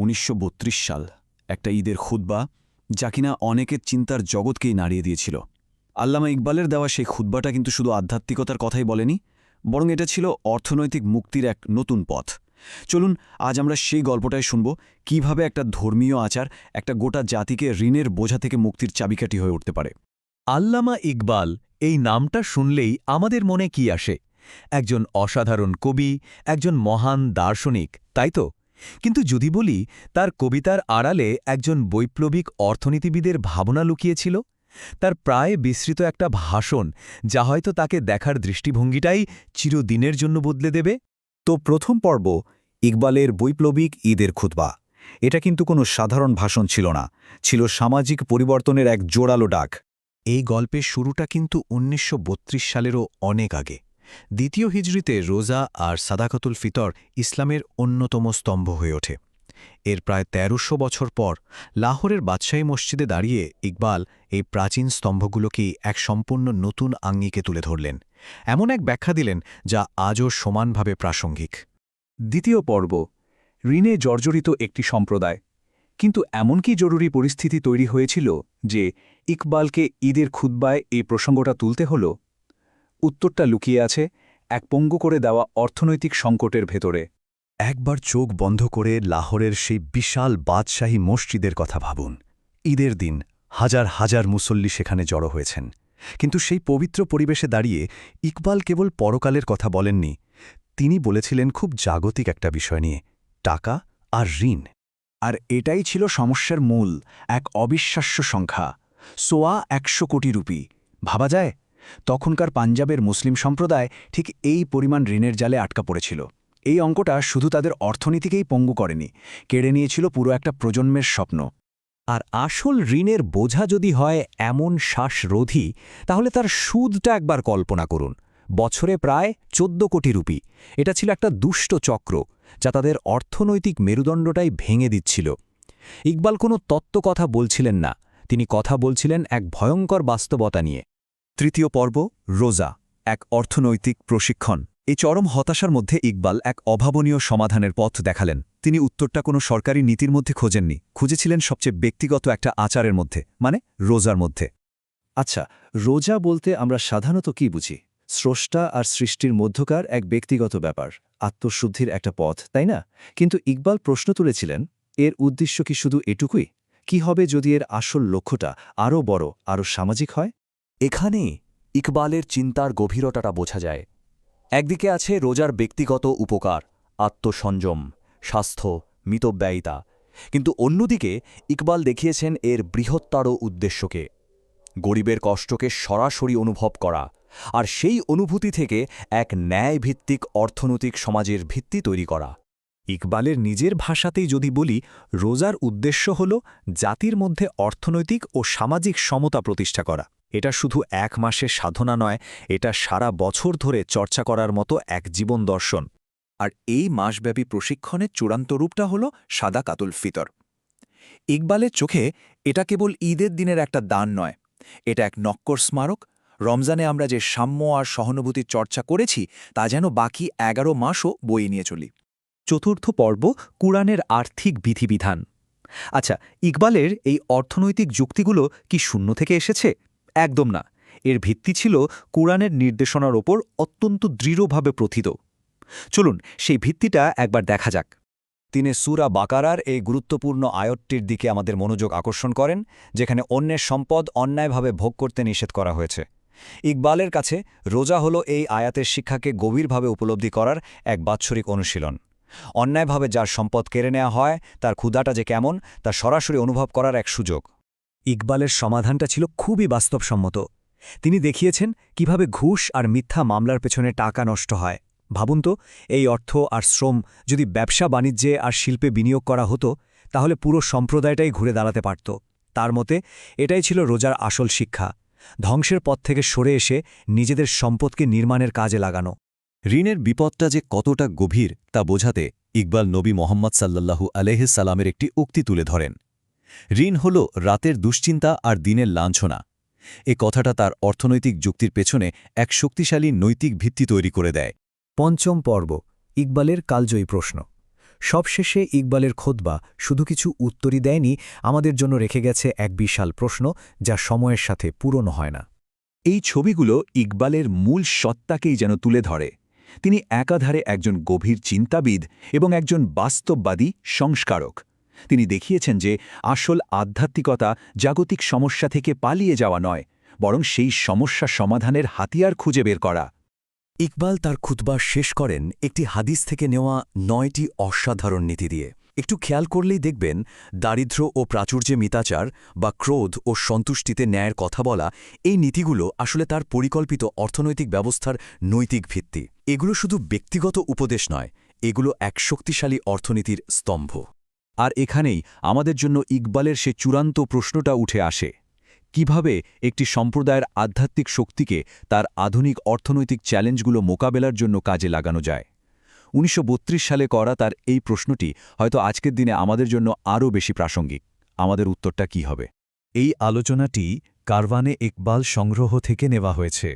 1932 সাল একটা ঈদের খুতবা, যা কিনা অনেকের চিন্তার জগৎকেই নাড়িয়ে দিয়েছিল। আল্লামা ইকবালের দেওয়া সেই খুতবাটা কিন্তু শুধু আধ্যাত্মিকতার কথাই বলেনি, বরং এটা ছিল অর্থনৈতিক মুক্তির এক নতুন পথ। চলুন আজ আমরা সেই গল্পটাই শুনব, কিভাবে একটা ধর্মীয় আচার একটা গোটা জাতিকে ঋণের বোঝা থেকে মুক্তির চাবিকাঠি হয়ে উঠতে পারে। আল্লামা ইকবাল এই নামটা শুনলেই আমাদের মনে কি আসে? একজন অসাধারণ কবি, একজন মহান দার্শনিক, তাই তো? কিন্তু যদি বলি তার কবিতার আড়ালে একজন বৈপ্লবিক অর্থনীতিবিদের ভাবনা লুকিয়েছিল, তার প্রায় বিস্তৃত একটা ভাষণ, যা হয়তো তাকে দেখার দৃষ্টিভঙ্গিটাই চিরদিনের জন্য বদলে দেবে। তো প্রথম পর্ব, ইকবালের বৈপ্লবিক ঈদের খুতবা। এটা কিন্তু কোনো সাধারণ ভাষণ ছিল না, ছিল সামাজিক পরিবর্তনের এক জোরালো ডাক। এই গল্পের শুরুটা কিন্তু ১৯৩২ সালেরও অনেক আগে। দ্বিতীয় হিজরিতে রোজা আর সাদাকাতুল ফিতর ইসলামের অন্যতম স্তম্ভ হয়ে ওঠে। এর প্রায় ১৩০০ বছর পর লাহোরের বাদশাহী মসজিদে দাঁড়িয়ে ইকবাল এই প্রাচীন স্তম্ভগুলোকেই এক সম্পূর্ণ নতুন আঙ্গিকে তুলে ধরলেন, এমন এক ব্যাখ্যা দিলেন যা আজও সমানভাবে প্রাসঙ্গিক। দ্বিতীয় পর্ব, ঋণে জর্জরিত একটি সম্প্রদায়। কিন্তু এমন কি জরুরি পরিস্থিতি তৈরি হয়েছিল যে ইকবালকে ঈদের খুতবায় এই প্রসঙ্গটা তুলতে হল? উত্তরটা লুকিয়ে আছে এক পঙ্গু করে দেওয়া অর্থনৈতিক সংকটের ভেতরে। একবার চোখ বন্ধ করে লাহোরের সেই বিশাল বাদশাহী মসজিদের কথা ভাবুন। ঈদের দিন হাজার হাজার মুসল্লি সেখানে জড়ো হয়েছেন, কিন্তু সেই পবিত্র পরিবেশে দাঁড়িয়ে ইকবাল কেবল পরকালের কথা বলেননি, তিনি বলেছিলেন খুব জাগতিক একটা বিষয় নিয়ে, টাকা আর ঋণ। আর এটাই ছিল সমস্যার মূল, এক অবিশ্বাস্য সংখ্যা, সোয়া ১০০ কোটি রুপি। ভাবা যায়, তখনকার পাঞ্জাবের মুসলিম সম্প্রদায় ঠিক এই পরিমাণ ঋণের জালে আটকা পড়েছিল। এই অঙ্কটা শুধু তাদের অর্থনীতিকেই পঙ্গু করেনি, কেড়ে নিয়েছিল পুরো একটা প্রজন্মের স্বপ্ন। আর আসল ঋণের বোঝা যদি হয় এমন শ্বাসরোধী, তাহলে তার সুদটা একবার কল্পনা করুন। বছরে প্রায় ১৪ কোটি রুপি। এটা ছিল একটা দুষ্ট চক্র, যা তাদের অর্থনৈতিক মেরুদণ্ডটাই ভেঙে দিচ্ছিল। ইকবাল কোনো তত্ত্ব কথা বলছিলেন না, তিনি কথা বলছিলেন এক ভয়ঙ্কর বাস্তবতা নিয়ে। তৃতীয় পর্ব, রোজা, এক অর্থনৈতিক প্রশিক্ষণ। এই চরম হতাশার মধ্যে ইকবাল এক অভাবনীয় সমাধানের পথ দেখালেন। তিনি উত্তরটা কোনো সরকারি নীতির মধ্যে খোঁজেননি, খুঁজেছিলেন সবচেয়ে ব্যক্তিগত একটা আচারের মধ্যে, মানে রোজার মধ্যে। আচ্ছা, রোজা বলতে আমরা সাধারণত কি বুঝি? স্রষ্টা আর সৃষ্টির মধ্যকার এক ব্যক্তিগত ব্যাপার, আত্মশুদ্ধির একটা পথ, তাই না? কিন্তু ইকবাল প্রশ্ন তুলেছিলেন, এর উদ্দেশ্য কি শুধু এটুকুই? কি হবে যদি এর আসল লক্ষ্যটা আরও বড়, আরও সামাজিক হয়? এখানেই ইকবালের চিন্তার গভীরতাটা বোঝা যায়। একদিকে আছে রোজার ব্যক্তিগত উপকার, আত্মসংযম, স্বাস্থ্য, মিতব্যয়িতা, কিন্তু অন্যদিকে ইকবাল দেখিয়েছেন এর বৃহত্তর উদ্দেশ্যকে, গরিবের কষ্টকে সরাসরি অনুভব করা, আর সেই অনুভূতি থেকে এক ন্যায়ভিত্তিক অর্থনৈতিক সমাজের ভিত্তি তৈরি করা। ইকবালের নিজের ভাষাতেই যদি বলি, রোজার উদ্দেশ্য হল জাতির মধ্যে অর্থনৈতিক ও সামাজিক সমতা প্রতিষ্ঠা করা। এটা শুধু এক মাসের সাধনা নয়, এটা সারা বছর ধরে চর্চা করার মতো এক জীবন দর্শন। আর এই মাসব্যাপী প্রশিক্ষণের চূড়ান্ত রূপটা হল সাদাকাতুল ফিতর। ইকবালের চোখে এটা কেবল ঈদের দিনের একটা দান নয়, এটা এক নক্কর স্মারক। রমজানে আমরা যে সাম্য আর সহানুভূতির চর্চা করেছি, তা যেন বাকি ১১ মাসও বয়ে নিয়ে চলি। চতুর্থ পর্ব, কুরআনের আর্থিক বিধিবিধান। আচ্ছা, ইকবালের এই অর্থনৈতিক যুক্তিগুলো কি শূন্য থেকে এসেছে? একদম না। এর ভিত্তি ছিল কুরআনের নির্দেশনার ওপর অত্যন্ত দৃঢ়ভাবে প্রথিত। চলুন সেই ভিত্তিটা একবার দেখা যাক। তিনি সূরা বাকারার এই গুরুত্বপূর্ণ আয়াতটির দিকে আমাদের মনোযোগ আকর্ষণ করেন, যেখানে অন্যের সম্পদ অন্যায়ভাবে ভোগ করতে নিষেধ করা হয়েছে। ইকবালের কাছে রোজা হল এই আয়াতের শিক্ষাকে গভীরভাবে উপলব্ধি করার এক বাৎসরিক অনুশীলন। অন্যায়ভাবে যার সম্পদ কেড়ে নেওয়া হয়, তার ক্ষুধাটা যে কেমন তা সরাসরি অনুভব করার এক সুযোগ। ইকবালের সমাধানটা ছিল খুবই বাস্তবসম্মত। তিনি দেখিয়েছেন কিভাবে ঘুষ আর মিথ্যা মামলার পেছনে টাকা নষ্ট হয়। ভাবুন তো, এই অর্থ আর শ্রম যদি ব্যবসা বাণিজ্যে আর শিল্পে বিনিয়োগ করা হতো, তাহলে পুরো সম্প্রদায়টাই ঘুরে দাঁড়াতে পারত। তার মতে এটাই ছিল রোজার আসল শিক্ষা, ধ্বংসের পথ থেকে সরে এসে নিজেদের সম্পদকে নির্মাণের কাজে লাগানো। ঋণের বিপদটা যে কতটা গভীর তা বোঝাতে ইকবাল নবী মোহাম্মদ সাল্লাল্লাহু আলাইহিস সালামের একটি উক্তি তুলে ধরেন। ঋণ হল রাতের দুশ্চিন্তা আর দিনের লাঞ্ছনা। এ কথাটা তার অর্থনৈতিক যুক্তির পেছনে এক শক্তিশালী নৈতিক ভিত্তি তৈরি করে দেয়। পঞ্চম পর্ব, ইকবালের কালজয়ী প্রশ্ন। সবশেষে ইকবালের খোদবা শুধু কিছু উত্তরই দেয়নি, আমাদের জন্য রেখে গেছে এক বিশাল প্রশ্ন যা সময়ের সাথে পূরণ হয় না। এই ছবিগুলো ইকবালের মূল সত্তাকেই যেন তুলে ধরে। তিনি একাধারে একজন গভীর চিন্তাবিদ এবং একজন বাস্তববাদী সংস্কারক। তিনি দেখিয়েছেন যে আসল আধ্যাত্মিকতা জাগতিক সমস্যা থেকে পালিয়ে যাওয়া নয়, বরং সেই সমস্যা সমাধানের হাতিয়ার খুঁজে বের করা। ইকবাল তার খুতবা শেষ করেন একটি হাদিস থেকে নেওয়া 9টি অসাধারণ নীতি দিয়ে। একটু খেয়াল করলেই দেখবেন দারিদ্র্য ও প্রাচুর্যে মিতাচার বা ক্রোধ ও সন্তুষ্টিতে ন্যায়ের কথা বলা, এই নীতিগুলো আসলে তার পরিকল্পিত অর্থনৈতিক ব্যবস্থার নৈতিক ভিত্তি। এগুলো শুধু ব্যক্তিগত উপদেশ নয়, এগুলো এক শক্তিশালী অর্থনীতির স্তম্ভ। আর এখানেই আমাদের জন্য ইকবালের সে চূড়ান্ত প্রশ্নটা উঠে আসে, কিভাবে একটি সম্প্রদায়ের আধ্যাত্মিক শক্তিকে তার আধুনিক অর্থনৈতিক চ্যালেঞ্জগুলো মোকাবেলার জন্য কাজে লাগানো যায়। ১৯৩২ সালে করা তার এই প্রশ্নটি হয়তো আজকের দিনে আমাদের জন্য আরও বেশি প্রাসঙ্গিক। আমাদের উত্তরটা কি হবে? এই আলোচনাটি কারওয়ানে ইকবাল সংগ্রহ থেকে নেওয়া হয়েছে।